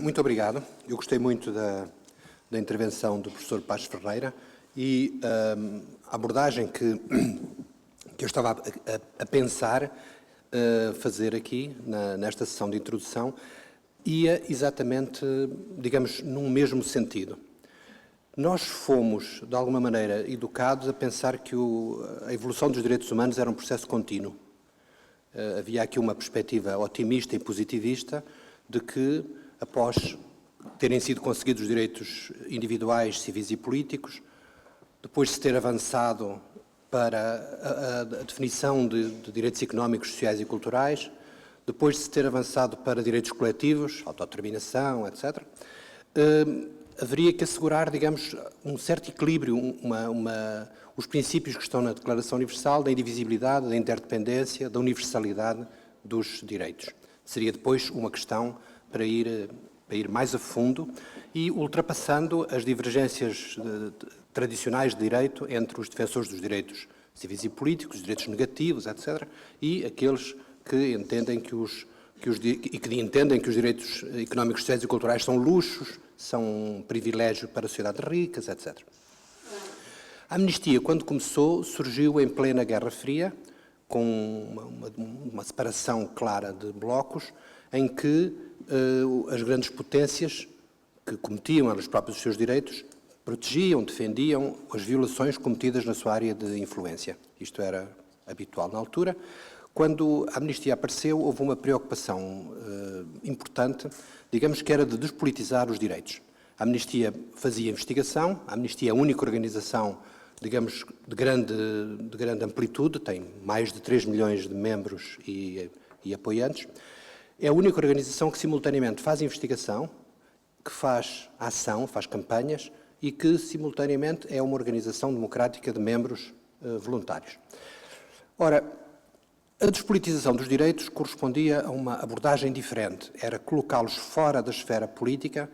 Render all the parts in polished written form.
Muito obrigado. Eu gostei muito da intervenção do professor Paz Ferreira e a abordagem que eu estava a pensar fazer aqui, nesta sessão de introdução, ia exatamente, digamos, num mesmo sentido. Nós fomos, de alguma maneira, educados a pensar que a evolução dos direitos humanos era um processo contínuo. Havia aqui uma perspectiva otimista e positivista de que, após terem sido conseguidos os direitos individuais, civis e políticos, depois de se ter avançado para a definição de direitos económicos, sociais e culturais, depois de se ter avançado para direitos coletivos, autodeterminação, etc., haveria que assegurar, digamos, um certo equilíbrio, os princípios que estão na Declaração Universal da indivisibilidade, da interdependência, da universalidade dos direitos. Seria depois uma questão para ir mais a fundo e ultrapassando as divergências tradicionais de direito entre os defensores dos direitos civis e políticos, os direitos negativos, etc., e aqueles que entendem que os direitos económicos, sociais e culturais são luxos, são um privilégio para a sociedade ricas, etc. A amnistia, quando começou, surgiu em plena Guerra Fria, com uma separação clara de blocos, em que as grandes potências, que cometiam elas próprias os seus direitos, protegiam, defendiam as violações cometidas na sua área de influência. Isto era habitual na altura. Quando a amnistia apareceu, houve uma preocupação importante, digamos que era de despolitizar os direitos. A amnistia fazia investigação, a amnistia é a única organização, digamos, de grande amplitude, tem mais de 3 milhões de membros e apoiantes. É a única organização que simultaneamente faz investigação, que faz ação, faz campanhas e que simultaneamente é uma organização democrática de membros voluntários. Ora, a despolitização dos direitos correspondia a uma abordagem diferente, era colocá-los fora da esfera política,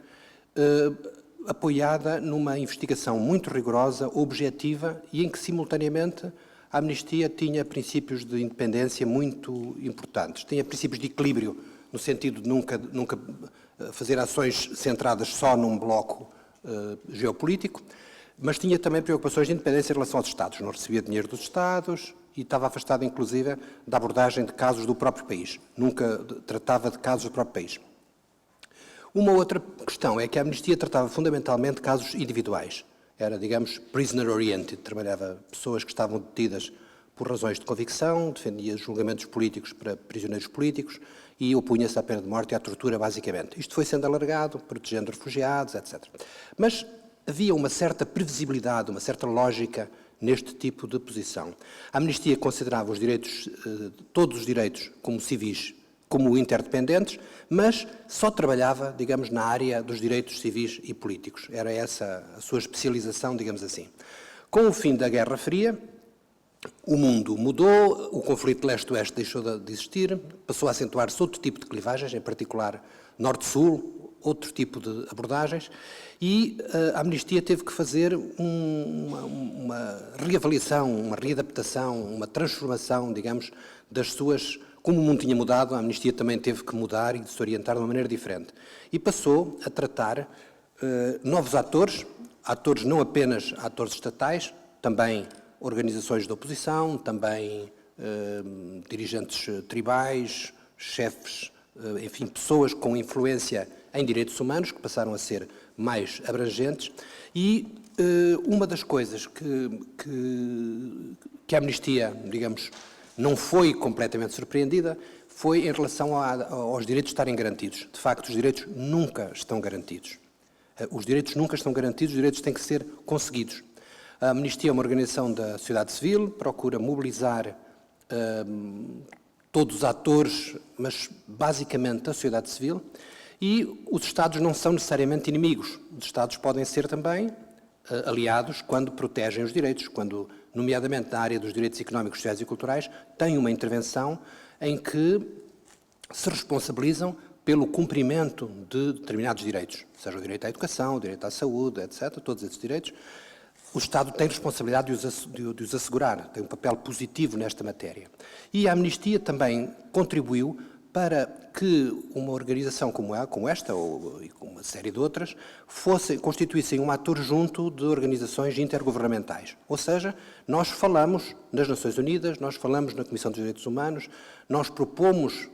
apoiada numa investigação muito rigorosa, objetiva e em que, simultaneamente, a amnistia tinha princípios de independência muito importantes, tinha princípios de equilíbrio, no sentido de nunca fazer ações centradas só num bloco geopolítico, mas tinha também preocupações de independência em relação aos Estados, não recebia dinheiro dos Estados e estava afastado, inclusive, da abordagem de casos do próprio país, nunca tratava de casos do próprio país. Uma outra questão é que a amnistia tratava fundamentalmente casos individuais. Era, digamos, prisoner-oriented, trabalhava pessoas que estavam detidas por razões de convicção, defendia julgamentos políticos para prisioneiros políticos e opunha-se à pena de morte e à tortura, basicamente. Isto foi sendo alargado, protegendo refugiados, etc. Mas havia uma certa previsibilidade, uma certa lógica neste tipo de posição. A amnistia considerava os direitos, todos os direitos como civis, como interdependentes, mas só trabalhava, digamos, na área dos direitos civis e políticos. Era essa a sua especialização, digamos assim. Com o fim da Guerra Fria, o mundo mudou, o conflito leste-oeste deixou de existir, passou a acentuar-se outro tipo de clivagens, em particular norte-sul, outro tipo de abordagens, e a amnistia teve que fazer uma reavaliação, uma readaptação, uma transformação, digamos, das suas... Como o mundo tinha mudado, a amnistia também teve que mudar e de se orientar de uma maneira diferente. E passou a tratar novos atores não apenas atores estatais, também organizações de oposição, também dirigentes tribais, chefes, enfim, pessoas com influência em direitos humanos, que passaram a ser mais abrangentes. E uma das coisas que a amnistia, digamos, não foi completamente surpreendida, foi em relação aos direitos estarem garantidos. De facto, os direitos nunca estão garantidos. Os direitos nunca estão garantidos, os direitos têm que ser conseguidos. A amnistia é uma organização da sociedade civil, procura mobilizar todos os atores, mas basicamente a sociedade civil, e os Estados não são necessariamente inimigos. Os Estados podem ser também aliados quando protegem os direitos, quando, nomeadamente na área dos direitos económicos, sociais e culturais, têm uma intervenção em que se responsabilizam pelo cumprimento de determinados direitos, seja o direito à educação, o direito à saúde, etc., todos esses direitos. O Estado tem responsabilidade de os assegurar, tem um papel positivo nesta matéria. E a amnistia também contribuiu para que uma organização como esta, ou uma série de outras, constituíssem um ator junto de organizações intergovernamentais. Ou seja, nós falamos nas Nações Unidas, nós falamos na Comissão dos Direitos Humanos, nós propomos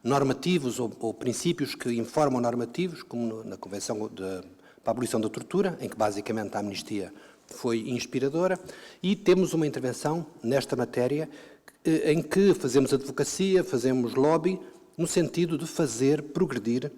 normativos ou princípios que informam normativos, como na Convenção para a Abolição da Tortura, em que basicamente a amnistia foi inspiradora, e temos uma intervenção nesta matéria em que fazemos advocacia, fazemos lobby, no sentido de fazer progredir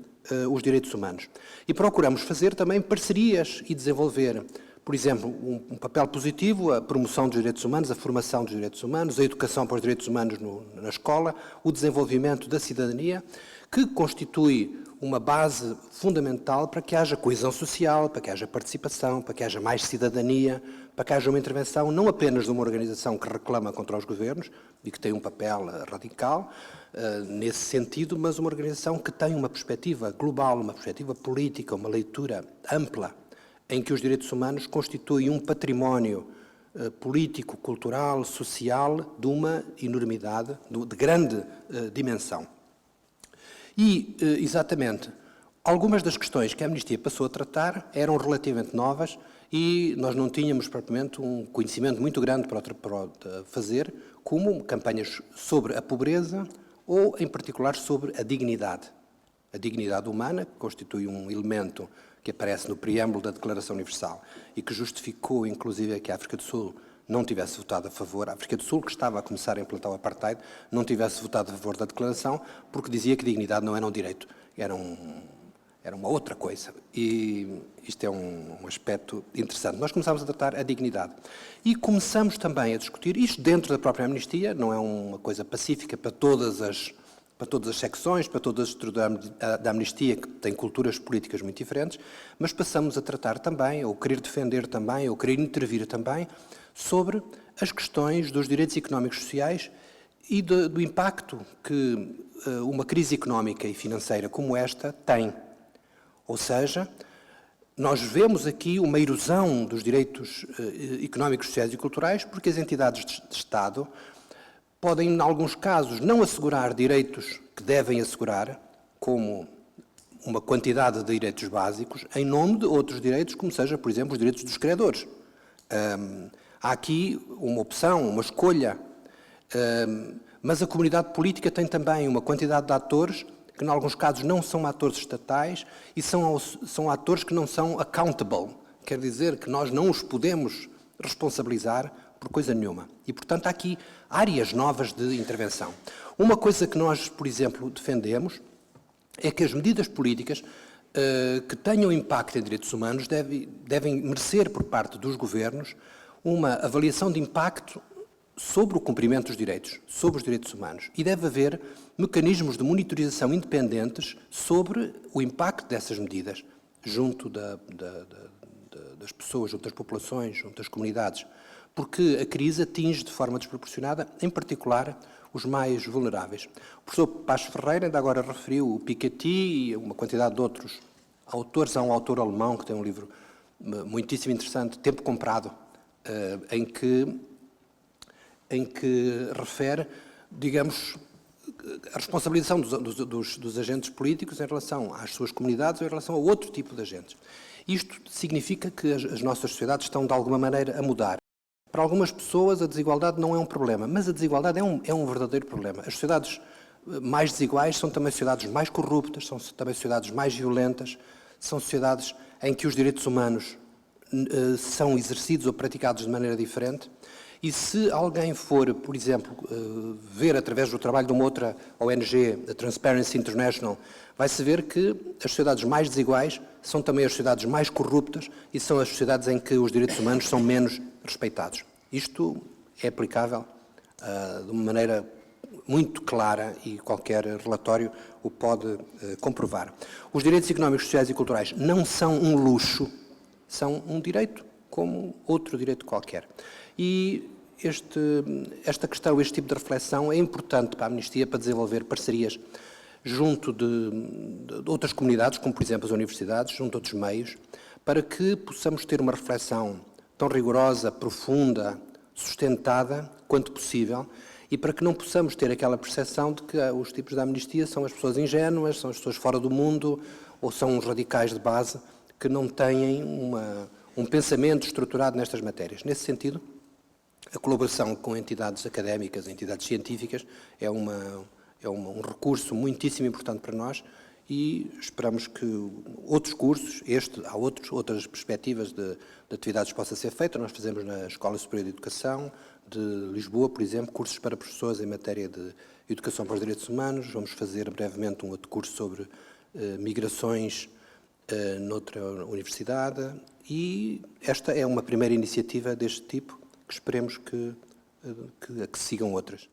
os direitos humanos. E procuramos fazer também parcerias e desenvolver, por exemplo, um papel positivo, a promoção dos direitos humanos, a formação dos direitos humanos, a educação para os direitos humanos na escola, o desenvolvimento da cidadania, que constitui uma base fundamental para que haja coesão social, para que haja participação, para que haja mais cidadania, para que haja uma intervenção não apenas de uma organização que reclama contra os governos e que tem um papel radical nesse sentido, mas uma organização que tem uma perspectiva global, uma perspectiva política, uma leitura ampla, em que os direitos humanos constituem um património político, cultural, social, de uma enormidade, de grande dimensão. E, exatamente, algumas das questões que a Amnistia passou a tratar eram relativamente novas e nós não tínhamos, propriamente, um conhecimento muito grande para fazer, como campanhas sobre a pobreza ou, em particular, sobre a dignidade. A dignidade humana, que constitui um elemento que aparece no preâmbulo da Declaração Universal e que justificou, inclusive, que a África do Sul não tivesse votado a favor, a África do Sul, que estava a começar a implantar o apartheid, não tivesse votado a favor da declaração, porque dizia que dignidade não era um direito, era uma outra coisa. E isto é um aspecto interessante. Nós começámos a tratar a dignidade. E começamos também a discutir, isto dentro da própria amnistia, não é uma coisa pacífica para todas as secções, para todas as estruturas da amnistia, que têm culturas políticas muito diferentes, mas passamos a tratar também, ou querer defender também, ou querer intervir também, sobre as questões dos direitos económicos e sociais e do impacto que uma crise económica e financeira como esta tem. Ou seja, nós vemos aqui uma erosão dos direitos económicos, sociais e culturais, porque as entidades de Estado podem, em alguns casos, não assegurar direitos que devem assegurar, como uma quantidade de direitos básicos, em nome de outros direitos, como seja, por exemplo, os direitos dos credores. Há aqui uma opção, uma escolha, mas a comunidade política tem também uma quantidade de atores que, em alguns casos, não são atores estatais e são atores que não são accountable. Quer dizer que nós não os podemos responsabilizar por coisa nenhuma. E, portanto, há aqui áreas novas de intervenção. Uma coisa que nós, por exemplo, defendemos é que as medidas políticas que tenham impacto em direitos humanos devem merecer, por parte dos governos, uma avaliação de impacto sobre o cumprimento dos direitos, sobre os direitos humanos. E deve haver mecanismos de monitorização independentes sobre o impacto dessas medidas junto das pessoas, junto das populações, junto das comunidades, porque a crise atinge de forma desproporcionada, em particular, os mais vulneráveis. O professor Paes Ferreira ainda agora referiu o Piketty e uma quantidade de outros autores. Há um autor alemão que tem um livro muitíssimo interessante, Tempo Comprado, em que refere, digamos, a responsabilização dos agentes políticos em relação às suas comunidades ou em relação a outro tipo de agentes. Isto significa que as nossas sociedades estão, de alguma maneira, a mudar. Para algumas pessoas, a desigualdade não é um problema, mas a desigualdade é um verdadeiro problema. As sociedades mais desiguais são também sociedades mais corruptas, são também sociedades mais violentas, são sociedades em que os direitos humanos são exercidos ou praticados de maneira diferente. E se alguém for, por exemplo, ver através do trabalho de uma outra ONG, a Transparency International, vai-se ver que as sociedades mais desiguais são também as sociedades mais corruptas e são as sociedades em que os direitos humanos são menos respeitados. Isto é aplicável de uma maneira muito clara e qualquer relatório o pode comprovar. Os direitos económicos, sociais e culturais não são um luxo, são um direito como outro direito qualquer. E esta questão, este tipo de reflexão é importante para a Amnistia para desenvolver parcerias junto de outras comunidades, como por exemplo as universidades, junto a outros meios, para que possamos ter uma reflexão tão rigorosa, profunda, sustentada, quanto possível, e para que não possamos ter aquela percepção de que os tipos da amnistia são as pessoas ingênuas, são as pessoas fora do mundo, ou são os radicais de base que não têm um pensamento estruturado nestas matérias. Nesse sentido, a colaboração com entidades académicas, entidades científicas, é um recurso muitíssimo importante para nós e esperamos que outros cursos, há outras perspectivas de atividades que possam ser feitas. Nós fazemos na Escola Superior de Educação de Lisboa, por exemplo, cursos para professores em matéria de educação para os direitos humanos. Vamos fazer brevemente um outro curso sobre migrações noutra universidade e esta é uma primeira iniciativa deste tipo que esperemos que sigam outras.